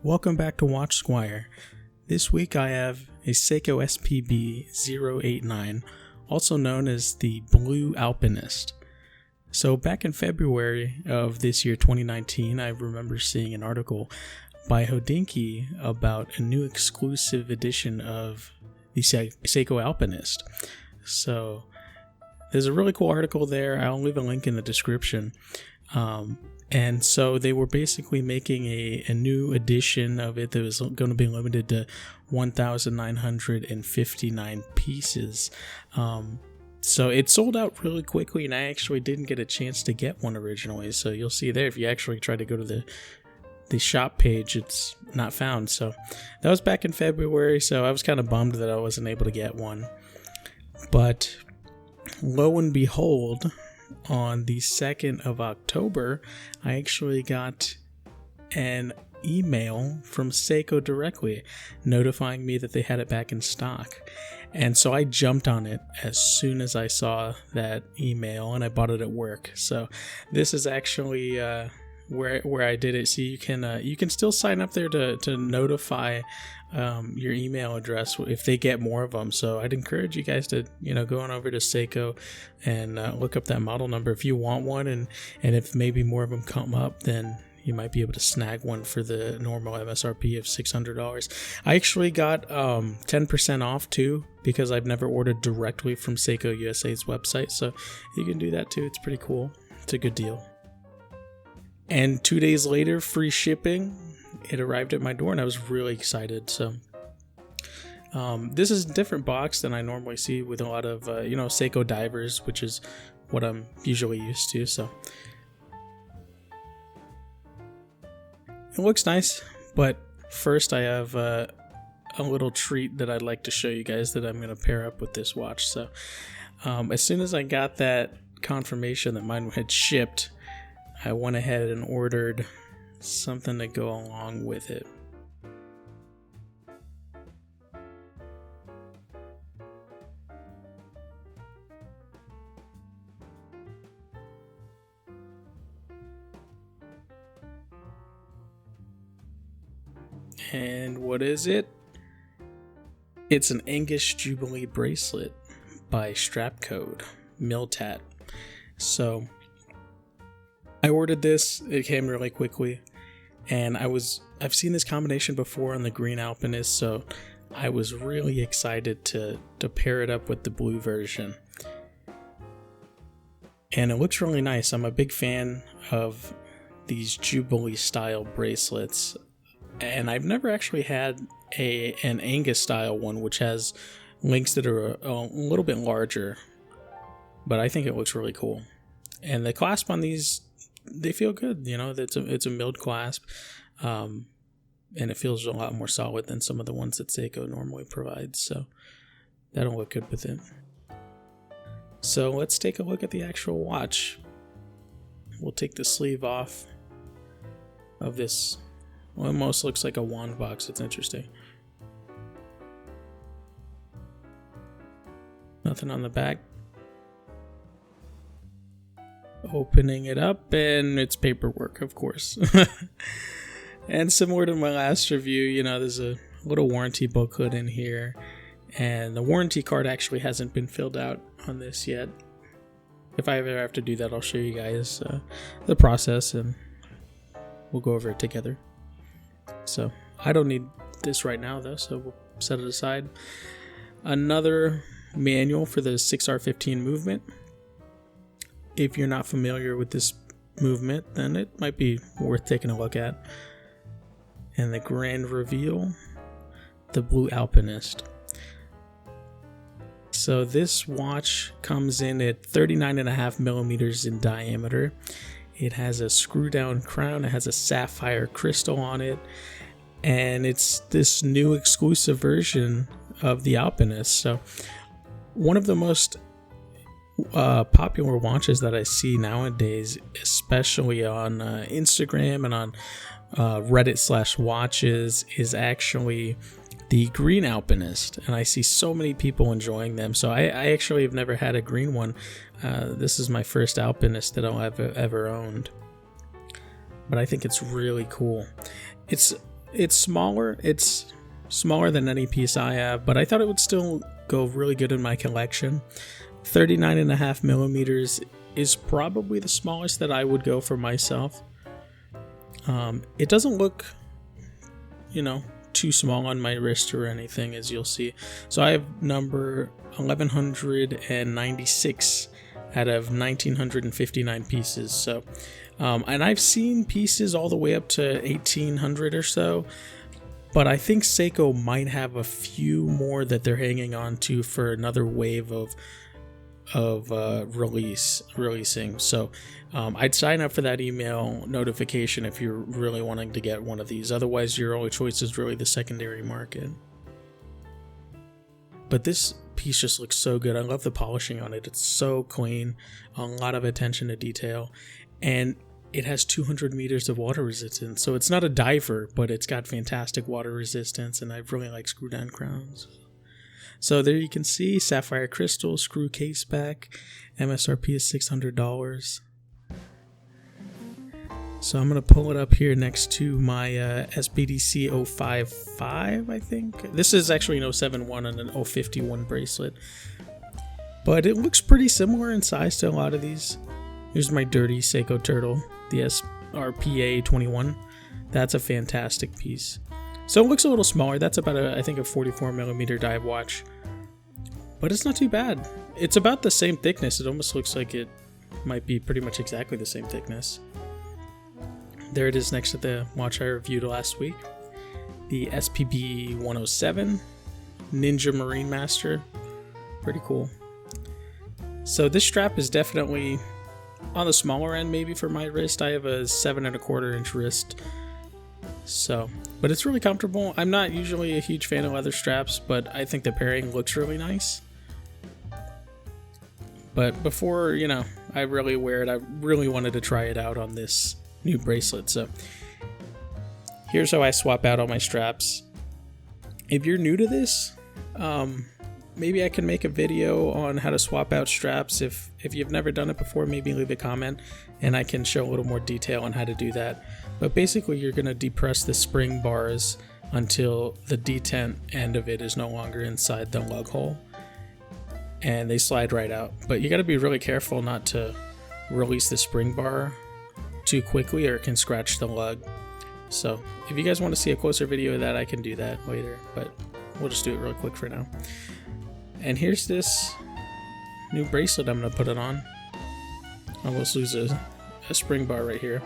Welcome back to Watch Squire. This week I have a Seiko SPB089, also known as the Blue Alpinist. So back in February of this year, 2019, I remember seeing an article by Hodinkee about a new exclusive edition of the Seiko Alpinist. So there's a really cool article there. I'll leave a link in the description. And so they were basically making a new edition of it that was going to be limited to 1,959 pieces. So it sold out really quickly, and I actually didn't get a chance to get one originally. So you'll see there, if you actually try to go to the shop page, it's not found. So that was back in February, so I was kind of bummed that I wasn't able to get one. But lo and behold, on the 2nd of October, I actually got an email from Seiko directly notifying me that they had it back in stock. And so I jumped on it as soon as I saw that email, and I bought it at work. So this is actually where I did it. So you can still sign up there to notify your email address if they get more of them. So I'd encourage you guys to go on over to Seiko and look up that model number if you want one, and if maybe more of them come up, then you might be able to snag one for the normal MSRP of $600. I actually got 10% off too, because I've never ordered directly from Seiko USA's website, so you can do that too. It's pretty cool. It's a good deal. And 2 days later, free shipping. It arrived at my door, and I was really excited. So this is a different box than I normally see with a lot of Seiko divers, which is what I'm usually used to. So it looks nice, but first I have a little treat that I'd like to show you guys that I'm going to pair up with this watch. So as soon as I got that confirmation that mine had shipped, I went ahead and ordered something to go along with it. And what is it? It's an Angus Jubilee bracelet by Strapcode Miltat. So I ordered this. It came really quickly, and I've seen this combination before on the Green Alpinist, so I was really excited to pair it up with the blue version. And it looks really nice. I'm a big fan of these Jubilee style bracelets, and I've never actually had an Angus style one, which has links that are a little bit larger, but I think it looks really cool. And the clasp on these, they feel good. It's a milled clasp, and it feels a lot more solid than some of the ones that Seiko normally provides. So that'll look good with it. So let's take a look at the actual watch. We'll take the sleeve off of this. Well, it almost looks like a wand box. It's interesting. Nothing on the back. Opening it up, and it's paperwork, of course. And similar to my last review, there's a little warranty booklet in here, and the warranty card actually hasn't been filled out on this yet. If I ever have to do that, I'll show you guys the process, and we'll go over it together. So I don't need this right now though, so we'll set it aside. Another manual for the 6R15 movement. If you're not familiar with this movement, then it might be worth taking a look at. And the grand reveal, the Blue Alpinist. So this watch comes in at 39.5 millimeters in diameter. It has a screw down crown. It has a sapphire crystal on it. And it's this new exclusive version of the Alpinist. So one of the most popular watches that I see nowadays, especially on Instagram and on Reddit/watches, is actually the Green Alpinist, and I see so many people enjoying them. So I actually have never had a green one. This is my first Alpinist that I'll ever owned, but I think it's really cool. It's it's smaller. It's smaller than any piece I have, but I thought it would still go really good in my collection. 39.5 millimeters is probably the smallest that I would go for myself. It doesn't look, too small on my wrist or anything, as you'll see. So I have number 1196 out of 1959 pieces. So, and I've seen pieces all the way up to 1800 or so, but I think Seiko might have a few more that they're hanging on to for another wave of releasing. So I'd sign up for that email notification if you're really wanting to get one of these. Otherwise, your only choice is really the secondary market. But this piece just looks so good. I love the polishing on it. It's so clean, a lot of attention to detail, and it has 200 meters of water resistance. So it's not a diver, but it's got fantastic water resistance, and I really like screw down crowns. So there you can see sapphire crystal, screw case back, MSRP is $600. So I'm going to pull it up here next to my SPDC055, I think. This is actually an 071 and an 051 bracelet. But it looks pretty similar in size to a lot of these. Here's my dirty Seiko turtle, the SRPA21. That's a fantastic piece. So it looks a little smaller. That's about, I think, a 44 millimeter dive watch. But it's not too bad. It's about the same thickness. It almost looks like it might be pretty much exactly the same thickness. There it is next to the watch I reviewed last week. The SPB089 Ninja Marine Master. Pretty cool. So this strap is definitely on the smaller end maybe for my wrist. I have a 7¼ inch wrist. So, but it's really comfortable. I'm not usually a huge fan of leather straps, but I think the pairing looks really nice. But before, I really wear it, I really wanted to try it out on this new bracelet. So here's how I swap out all my straps. If you're new to this, maybe I can make a video on how to swap out straps. If you've never done it before, maybe leave a comment and I can show a little more detail on how to do that. But basically, you're going to depress the spring bars until the detent end of it is no longer inside the lug hole, and they slide right out. But you got to be really careful not to release the spring bar too quickly, or it can scratch the lug. So if you guys want to see a closer video of that, I can do that later, but we'll just do it real quick for now. And here's this new bracelet I'm going to put it on. I almost lose a spring bar right here.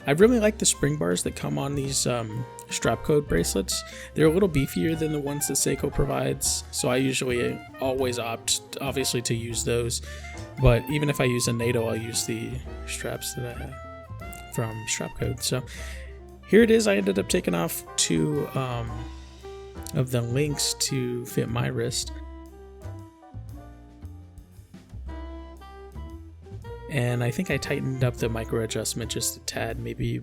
I really like the spring bars that come on these strap code bracelets. They're a little beefier than the ones that Seiko provides, so I usually always opt, obviously, to use those. But even if I use a NATO, I'll use the straps that I have from strap code. So here it is. I ended up taking off 2 of the links to fit my wrist. And I think I tightened up the micro adjustment just a tad, maybe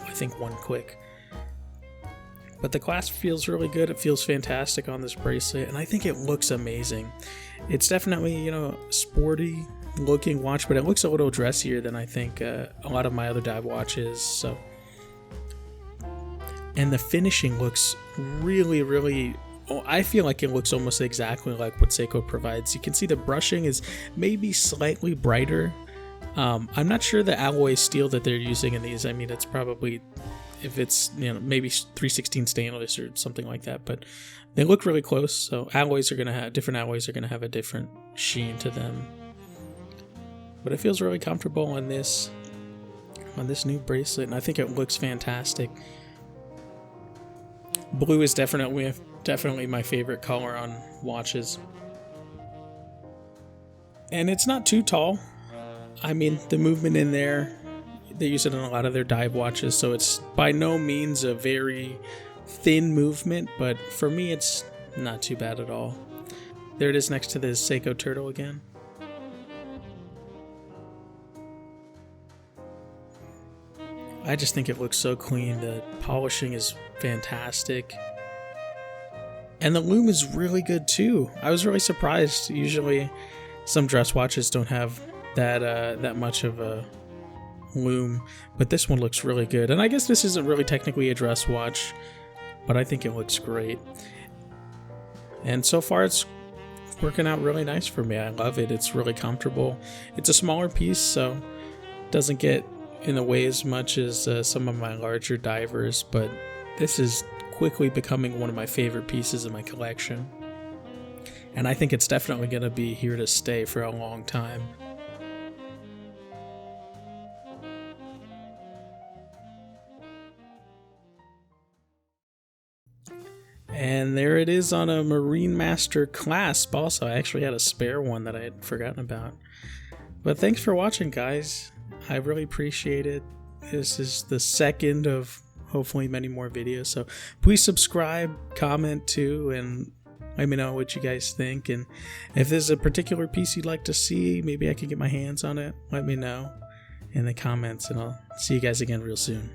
I think 1 click. But the clasp feels really good. It feels fantastic on this bracelet, and I think it looks amazing. It's definitely, sporty looking watch, but it looks a little dressier than I think a lot of my other dive watches. So, and the finishing looks really, really, I feel like it looks almost exactly like what Seiko provides. You can see the brushing is maybe slightly brighter. I'm not sure the alloy steel that they're using in these. I mean, it's probably, if it's, maybe 316 stainless or something like that, but they look really close. So different alloys are going to have a different sheen to them. But it feels really comfortable on this new bracelet, and I think it looks fantastic. Blue is definitely my favorite color on watches. And it's not too tall. I mean, the movement in there, they use it in a lot of their dive watches, so it's by no means a very thin movement, but for me it's not too bad at all. There it is next to the Seiko turtle again. I just think it looks so clean. The polishing is fantastic. And the lume is really good too. I was really surprised. Usually some dress watches don't have that much of a lume, but this one looks really good. And I guess this isn't really technically a dress watch. but I think it looks great. And so far it's working out really nice for me. I love it. It's really comfortable. It's a smaller piece, so it doesn't get in the way as much as some of my larger divers, but this is quickly becoming one of my favorite pieces in my collection. And I think it's definitely going to be here to stay for a long time. And there it is on a Marine Master clasp. Also, I actually had a spare one that I had forgotten about. But thanks for watching, guys. I really appreciate it. This is the second of hopefully many more videos. So please subscribe, comment too, and let me know what you guys think. And if there's a particular piece you'd like to see, maybe I can get my hands on it, let me know in the comments, and I'll see you guys again real soon.